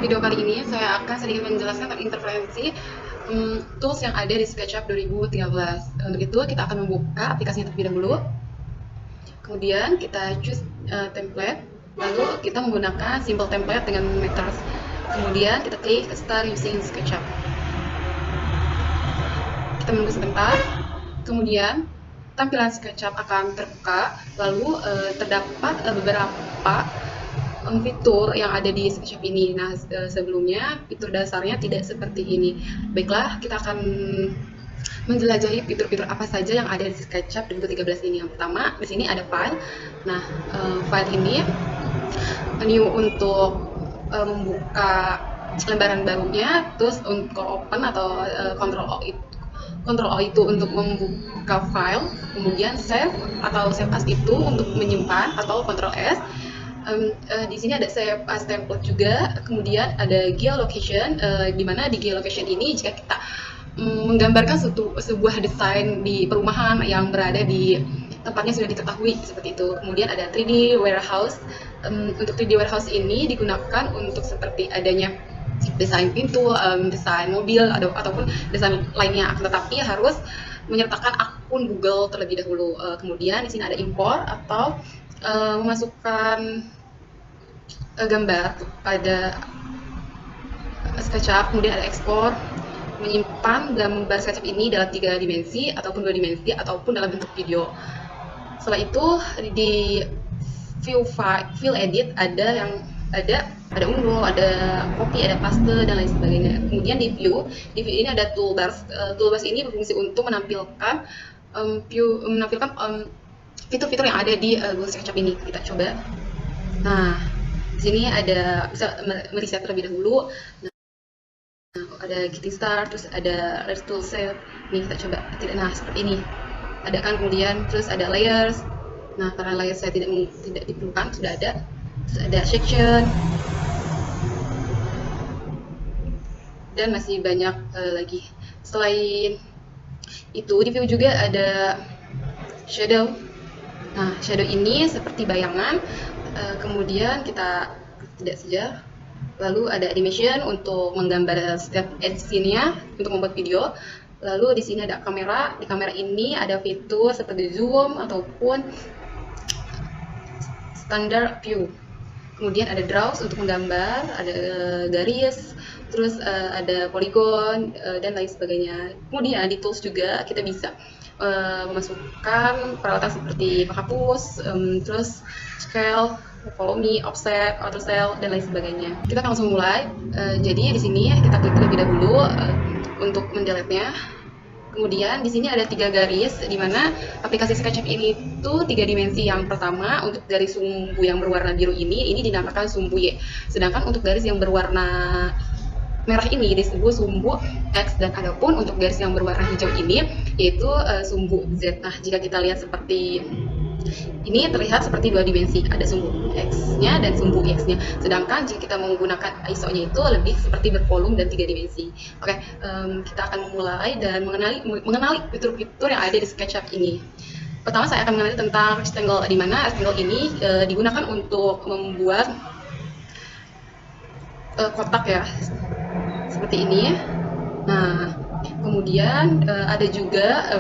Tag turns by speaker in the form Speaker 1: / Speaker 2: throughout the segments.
Speaker 1: video kali ini saya akan sedikit menjelaskan tentang interferensi tools yang ada di SketchUp 2013. Untuk itu kita akan membuka aplikasinya terlebih dahulu. Kemudian kita choose template, lalu kita menggunakan simple template dengan meters. Kemudian kita klik start using SketchUp. Kita menunggu sebentar. Kemudian tampilan SketchUp akan terbuka, lalu terdapat beberapa fitur yang ada di SketchUp ini. Nah, sebelumnya fitur dasarnya tidak seperti ini. Baiklah, kita akan menjelajahi fitur-fitur apa saja yang ada di SketchUp 2013 ini. Yang pertama, di sini ada file. Nah, file ini menu untuk membuka lembaran barunya, terus untuk open atau Ctrl O itu untuk membuka file, kemudian save atau save as itu untuk menyimpan, atau Ctrl S. Di sini ada save as template juga, kemudian ada geolocation, di mana di geolocation ini jika kita menggambarkan sebuah desain di perumahan yang berada di tempatnya sudah diketahui seperti itu. Kemudian ada 3D warehouse. Untuk 3D warehouse ini digunakan untuk seperti adanya desain pintu, desain mobil, ataupun desain lainnya, tetapi harus menyertakan akun Google terlebih dahulu. Kemudian di sini ada import atau memasukkan gambar pada SketchUp. Kemudian ada export, menyimpan gambar SketchUp ini dalam 3 dimensi ataupun 2 dimensi ataupun dalam bentuk video. Setelah itu di view edit ada unduh, ada copy, ada paste, dan lain sebagainya. Kemudian di view ini ada toolbars. Toolbars ini berfungsi untuk menampilkan fitur-fitur yang ada di Google SketchUp ini. Kita coba. Nah, di sini ada bisa mereset terlebih dahulu. Nah, ada getting start, terus ada let's tool set. Nih kita coba. Nah, seperti ini. Ada kan, kemudian terus ada layers. Nah, karena layers saya tidak diperlukan, sudah ada. Terus ada section. Dan masih banyak lagi. Selain itu, di view juga ada shadow. Nah, shadow ini seperti bayangan. Kemudian kita tidak saja. Lalu ada animation untuk menggambar setiap edge scene-nya untuk membuat video. Lalu di sini ada kamera. Di kamera ini ada fitur seperti zoom ataupun standard view. Kemudian ada draws untuk menggambar, ada garis, terus ada polygon, dan lain sebagainya. Kemudian di tools juga kita bisa memasukkan peralatan seperti penghapus, terus scale, volume, offset, auto cell, dan lain sebagainya. Kita akan langsung mulai. Jadi di sini kita klik terlebih dahulu untuk mendelete-nya. Kemudian di sini ada 3 garis, di mana aplikasi SketchUp ini itu 3 dimensi. Yang pertama untuk garis sumbu yang berwarna biru ini dinamakan sumbu Y. Sedangkan untuk garis yang berwarna merah ini disebut sumbu X, dan adapun untuk garis yang berwarna hijau ini yaitu sumbu Z. Nah, jika kita lihat seperti ini, terlihat seperti 2 dimensi, ada sumbu X-nya dan sumbu X-nya. Sedangkan jika kita menggunakan ISO-nya itu lebih seperti bervolume dan 3 dimensi. Oke, kita akan mulai dan mengenali fitur-fitur yang ada di SketchUp ini. Pertama, saya akan mengenali tentang rectangle, di mana rectangle ini digunakan untuk membuat kotak ya, seperti ini. Nah, kemudian ada juga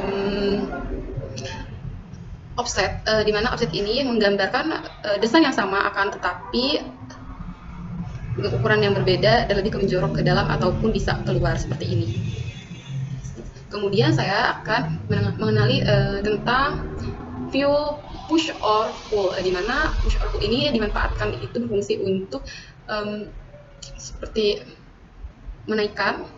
Speaker 1: offset, di mana offset ini menggambarkan desain yang sama akan tetapi dengan ukuran yang berbeda dan lebih menjorok ke dalam ataupun bisa keluar seperti ini. Kemudian saya akan mengenali tentang view push or pull, di mana push or pull ini dimanfaatkan, itu berfungsi untuk seperti menaikkan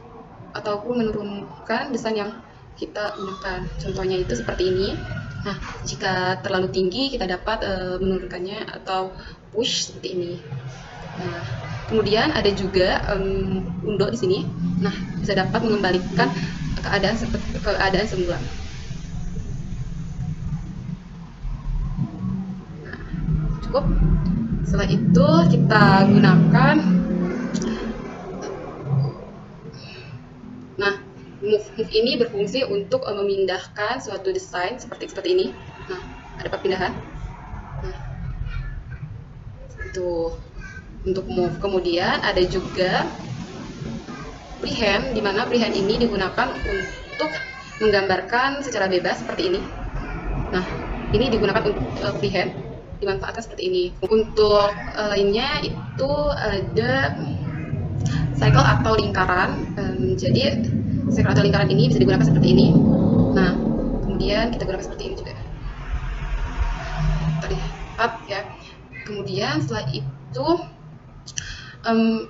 Speaker 1: ataupun menurunkan desain yang kita gunakan. Contohnya itu seperti ini. Nah, jika terlalu tinggi kita dapat menurunkannya atau push seperti ini. Nah, kemudian ada juga undo di sini. Nah, bisa dapat mengembalikan keadaan semula. Nah, cukup. Setelah itu kita gunakan move ini berfungsi untuk memindahkan suatu desain seperti ini. Nah, ada perpindahan. Nah, itu. untuk move. Kemudian ada juga freehand, di mana freehand ini digunakan untuk menggambarkan secara bebas seperti ini. Nah, ini digunakan untuk freehand, dimanfaatkan seperti ini. Untuk lainnya itu ada cycle atau lingkaran. Jadi cycle atau lingkaran ini bisa digunakan seperti ini. Nah, kemudian kita gunakan seperti ini juga. Tadi ya. Kemudian setelah itu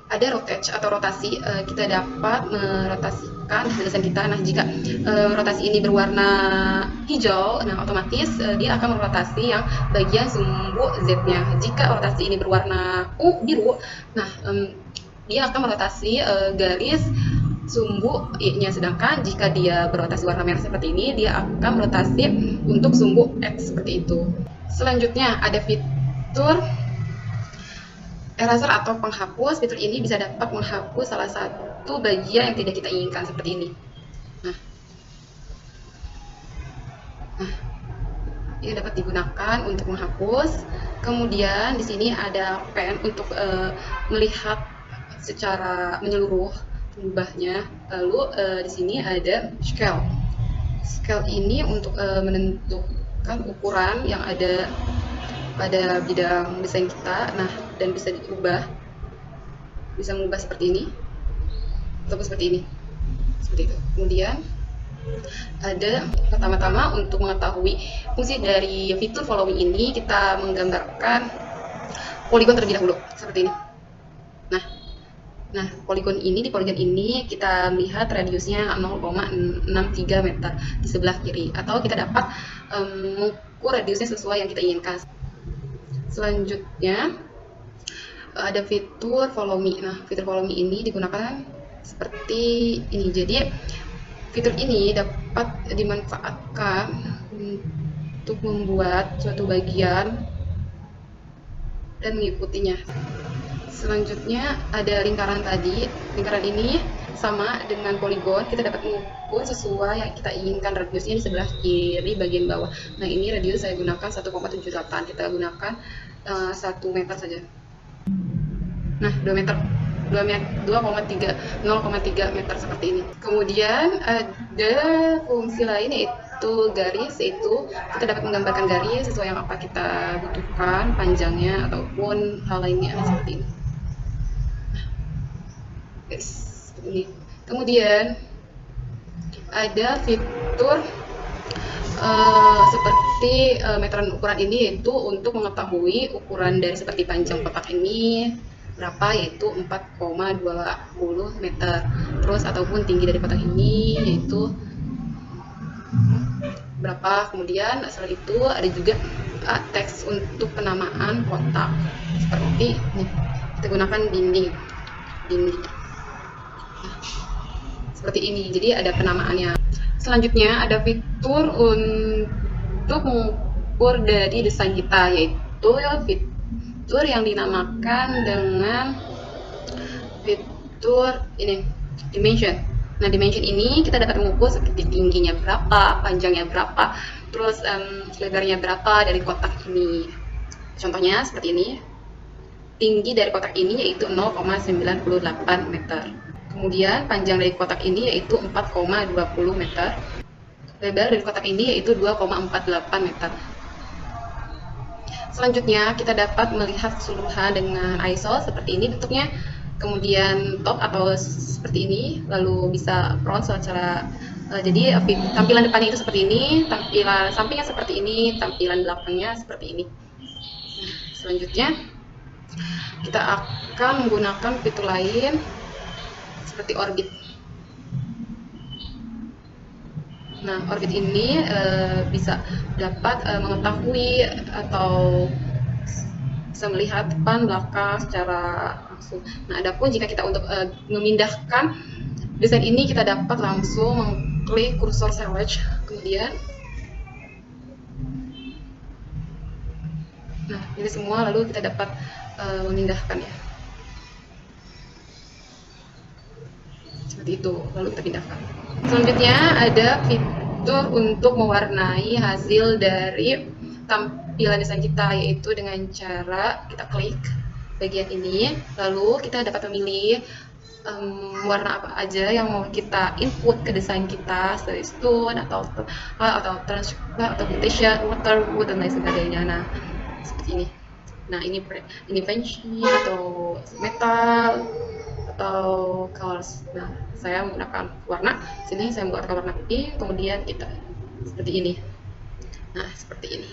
Speaker 1: ada rotate atau rotasi. Kita dapat merotasikan desain kita. Nah, jika rotasi ini berwarna hijau, nah otomatis dia akan merotasi yang bagian sumbu Z-nya. Jika rotasi ini berwarna biru, nah dia akan merotasi garis sumbu Y-nya. Sedangkan jika dia berotasi warna merah seperti ini, dia akan merotasi untuk sumbu X seperti itu. Selanjutnya ada fitur eraser atau penghapus. Fitur ini bisa dapat menghapus salah satu bagian yang tidak kita inginkan seperti ini. Nah, ini dapat digunakan untuk menghapus. Kemudian di sini ada pen untuk melihat secara menyeluruh pengubahnya. Lalu di sini ada scale. Scale ini untuk menentukan ukuran yang ada pada bidang desain kita. Nah, dan bisa diubah, bisa mengubah seperti ini ataupun seperti ini, seperti itu. Kemudian ada pertama-tama untuk mengetahui fungsi dari fitur following ini, kita menggambarkan poligon terlebih dahulu seperti ini. Nah, poligon ini, di poligon ini kita melihat radiusnya 0,63 meter di sebelah kiri, atau kita dapat mengukur radiusnya sesuai yang kita inginkan. Selanjutnya ada fitur follow me. Nah, fitur follow me ini digunakan seperti ini. Jadi fitur ini dapat dimanfaatkan untuk membuat suatu bagian dan mengikutinya. Selanjutnya ada lingkaran tadi. Lingkaran ini sama dengan poligon, kita dapat mengukur sesuai yang kita inginkan radiusnya di sebelah kiri bagian bawah. Nah, ini radius saya gunakan 1,78, kita gunakan 1 meter saja. Nah, 0,3 meter seperti ini. Kemudian ada fungsi lain yaitu garis, yaitu kita dapat menggambarkan garis sesuai yang apa kita butuhkan, panjangnya ataupun hal lainnya seperti ini. Ini. Kemudian ada fitur seperti meteran ukuran ini, yaitu untuk mengetahui ukuran dari seperti panjang kotak ini berapa, yaitu 4,20 meter. Terus ataupun tinggi dari kotak ini yaitu berapa. Kemudian setelah itu ada juga teks untuk penamaan kotak seperti ini. Kita gunakan dinding. Seperti ini, jadi ada penamaannya. Selanjutnya ada fitur untuk mengukur dari desain kita, yaitu fitur yang dinamakan dengan fitur ini, dimension. Nah, dimension ini kita dapat mengukur seperti tingginya berapa, panjangnya berapa, terus lebarnya berapa dari kotak ini. Contohnya seperti ini. Tinggi dari kotak ini yaitu 0,98 meter. Kemudian panjang dari kotak ini yaitu 4,20 meter. Lebar dari kotak ini yaitu 2,48 meter. Selanjutnya kita dapat melihat keseluruhan dengan ISO seperti ini bentuknya. Kemudian top atau seperti ini, lalu bisa front secara jadi tampilan depannya itu seperti ini, tampilan sampingnya seperti ini, tampilan belakangnya seperti ini. Selanjutnya kita akan menggunakan fitur lain seperti orbit. Nah, orbit ini bisa dapat mengetahui atau bisa melihat depan belakang secara langsung. Nah, adapun jika kita untuk memindahkan desain ini, kita dapat langsung mengklik kursor select, kemudian nah ini semua, lalu kita dapat memindahkan ya. Seperti itu, lalu kita pindahkan. Selanjutnya ada fitur untuk mewarnai hasil dari tampilan desain kita, yaitu dengan cara kita klik bagian ini. Lalu kita dapat memilih warna apa aja yang mau kita input ke desain kita, seperti stone atau transfer atau vegetation, water, wood, dan lain sebagainya. Nah, seperti ini. Nah, ini fancy atau metal atau colors. Nah, saya menggunakan warna. Sini saya menggunakan warna putih. Kemudian kita seperti ini. Nah, seperti ini.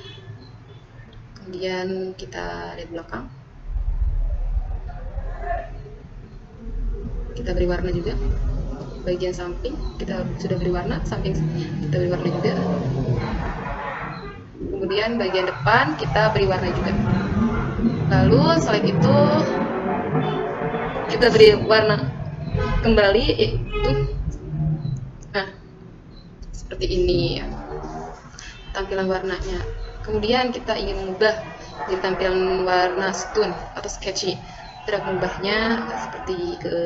Speaker 1: Kemudian kita lihat belakang. Kita beri warna juga. Bagian samping kita sudah beri warna, samping kita beri warna juga. Kemudian bagian depan kita beri warna juga. Lalu selain itu kita beri warna kembali, yaitu nah seperti ini ya, tampilan warnanya. Kemudian kita ingin mengubah di tampilan warna stone atau sketchy, kita mengubahnya seperti ke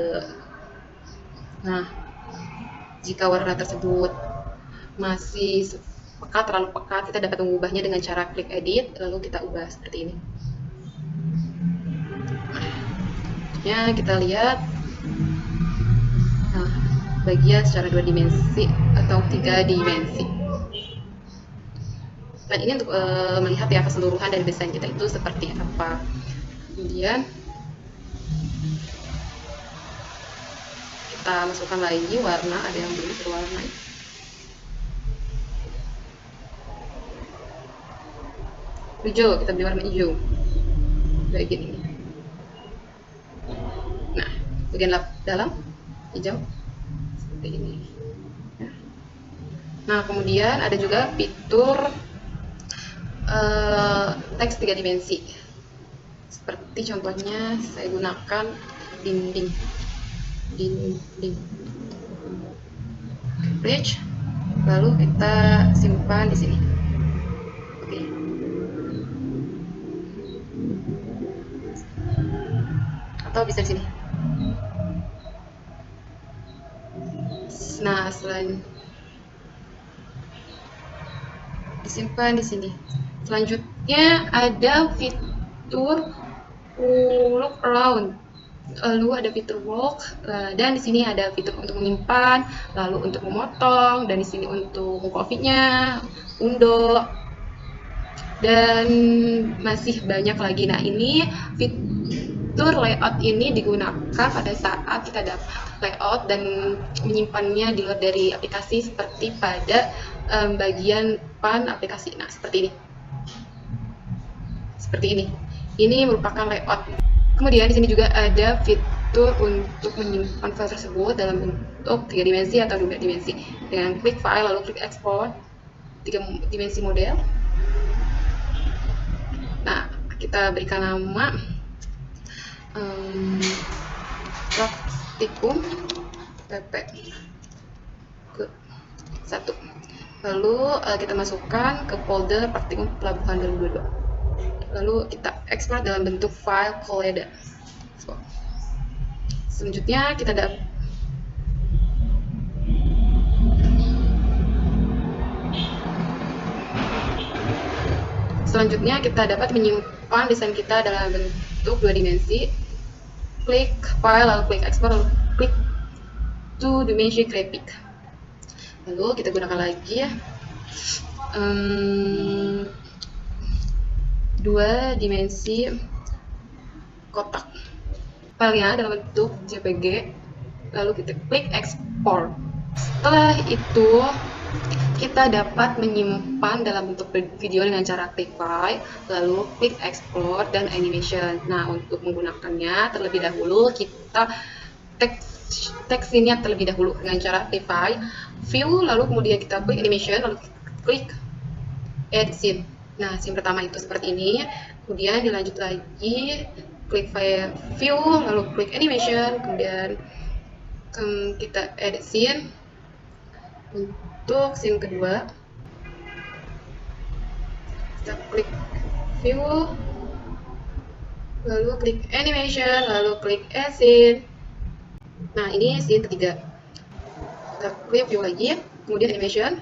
Speaker 1: nah, jika warna tersebut masih pekat, terlalu pekat, kita dapat mengubahnya dengan cara klik edit, lalu kita ubah seperti ini. Ya, kita lihat nah, bagian secara 2 dimensi atau 3 dimensi. Dan ini untuk melihat ya keseluruhan dari desain kita itu seperti apa. Kemudian kita masukkan lagi warna, ada yang belum berwarna. Hijau, kita beri warna hijau bagian ini. Nah, bagian dalam hijau seperti ini. Nah, kemudian ada juga fitur teks 3 dimensi. Seperti contohnya saya gunakan dinding bridge, lalu kita simpan di sini. Oke. Atau bisa di sini. Nah, selain disimpan di sini. Selanjutnya ada fitur look around. Lalu ada fitur walk, dan di sini ada fitur untuk menyimpan, lalu untuk memotong, dan di sini untuk coffee-nya, undo, dan masih banyak lagi. Nah, ini fitur layout ini digunakan pada saat kita dapat layout dan menyimpannya di luar dari aplikasi, seperti pada bagian depan aplikasi. Nah, seperti ini. Seperti ini. Ini merupakan layout. Kemudian di sini juga ada fitur untuk menyimpan file tersebut dalam bentuk 3 dimensi atau 2 dimensi dengan klik file lalu klik export 3 dimensi model. Nah, kita berikan nama praktikum PP ke 1. Lalu kita masukkan ke folder praktikum pelabuhan 2022. Lalu kita ekspor dalam bentuk file Collada. Selanjutnya kita dapat menyimpan desain kita dalam bentuk 2 dimensi. Klik file lalu klik ekspor lalu klik 2 dimension graphic. Lalu kita gunakan lagi ya 2 dimensi kotak, filenya dalam bentuk JPG, lalu kita klik export. Setelah itu kita dapat menyimpan dalam bentuk video dengan cara klik file, lalu klik export dan animation. Nah, untuk menggunakannya terlebih dahulu kita teks ini terlebih dahulu dengan cara klik file, view, lalu kemudian kita klik animation, lalu klik add scene. Nah, scene pertama itu seperti ini, kemudian dilanjut lagi, klik file view, lalu klik animation, kemudian kita edit scene. Untuk scene kedua, kita klik view, lalu klik animation, lalu klik add scene. Nah, ini scene ketiga. Kita klik view lagi, kemudian animation,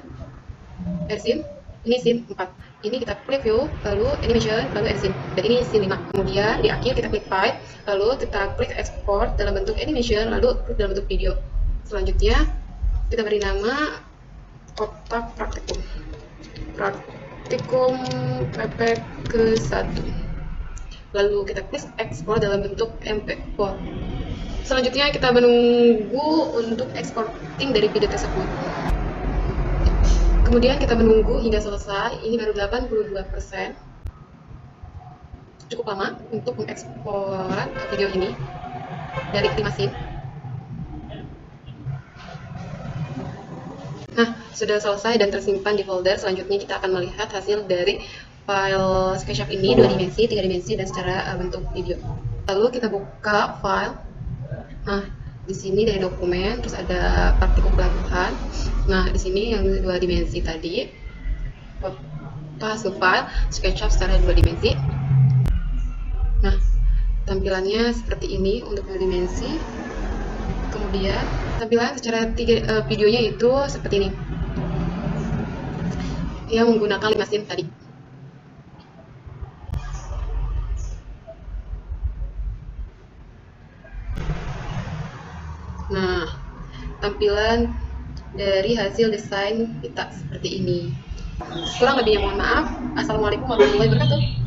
Speaker 1: add scene. Ini scene 4. ini kita preview, lalu animation, lalu add scene. Dan ini scene 5. Kemudian di akhir kita klik file, lalu kita klik export dalam bentuk animation, lalu klik dalam bentuk video. Selanjutnya kita beri nama kotak praktikum. Praktikum PP ke-1. Lalu kita klik ekspor dalam bentuk MP4. Selanjutnya kita menunggu untuk exporting dari video tersebut. Kemudian kita menunggu hingga selesai, ini baru 82%. Cukup lama untuk mengekspor video ini dari 5 scene. Nah, sudah selesai dan tersimpan di folder. Selanjutnya kita akan melihat hasil dari file SketchUp ini 2 dimensi, 3 dimensi, dan secara bentuk video. Lalu kita buka file. Nah, di sini dari dokumen, terus ada praktikum pelabuhan. Nah, di sini yang 2 dimensi tadi, foto hasil file SketchUp secara 2 dimensi. Nah, tampilannya seperti ini untuk 2 dimensi. Kemudian tampilan secara videonya itu seperti ini, yang menggunakan 5 scene tadi. Nah, tampilan dari hasil desain kita seperti ini. Kurang lebihnya mohon maaf. Assalamualaikum warahmatullahi wabarakatuh.